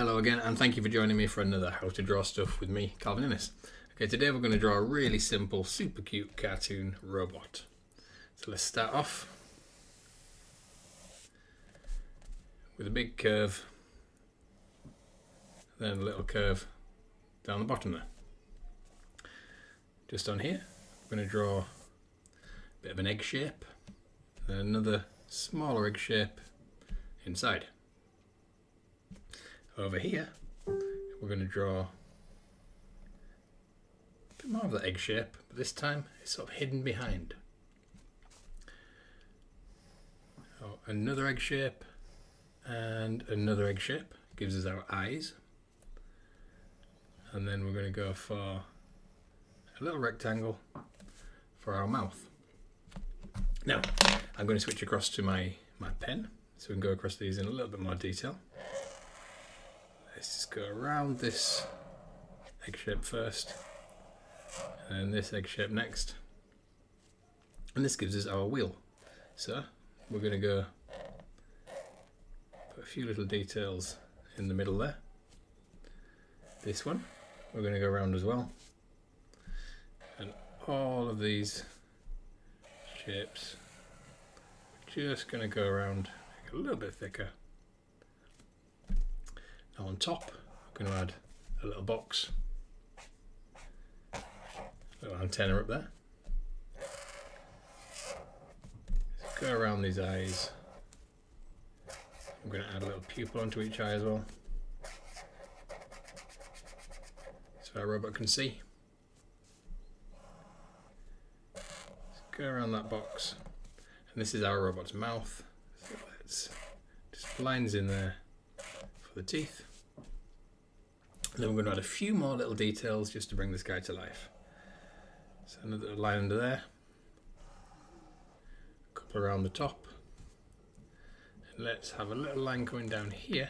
Hello again, and thank you for joining me for another How to Draw Stuff with me, Calvin Innes. Okay, today we're going to draw a really simple, super cute cartoon robot. So let's start off with a big curve, then a little curve down the bottom there. Just on here, we're going to draw a bit of an egg shape, then another smaller egg shape inside. Over here, we're going to draw a bit more of the egg shape, but this time it's sort of hidden behind. So another egg shape and another egg shape gives us our eyes. And then we're going to go for a little rectangle for our mouth. Now, I'm going to switch across to my pen so we can go across these in a little bit more detail. Let's just go around this egg shape first, and this egg shape next. And this gives us our wheel. So we're going to go put a few little details in the middle there. This one we're going to go around as well. And all of these shapes, we're just going to go around, make it a little bit thicker. Now on top, I'm going to add a little box, a little antenna up there. Let's go around these eyes. I'm going to add a little pupil onto each eye as well, so our robot can see. Let's go around that box, and this is our robot's mouth. So let's just lines in there for the teeth. And then we're going to add a few more little details just to bring this guy to life. So another line under there, a couple around the top, and let's have a little line coming down here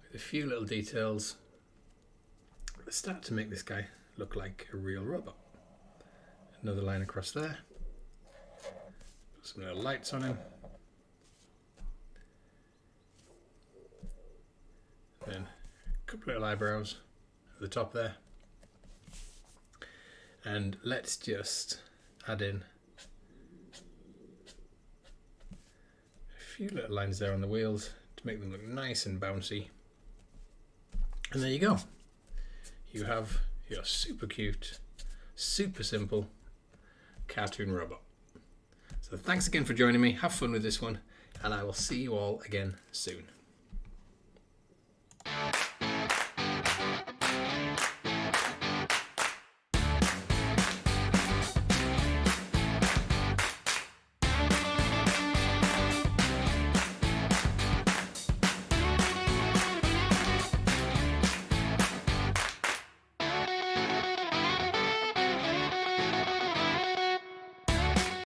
with a few little details that start to make this guy look like a real robot. Another line across there, put some little lights on him. Then a couple little eyebrows at the top there. And let's just add in a few little lines there on the wheels to make them look nice and bouncy. And there you go. You have your super cute, super simple cartoon robot. So thanks again for joining me. Have fun with this one, and I will see you all again soon.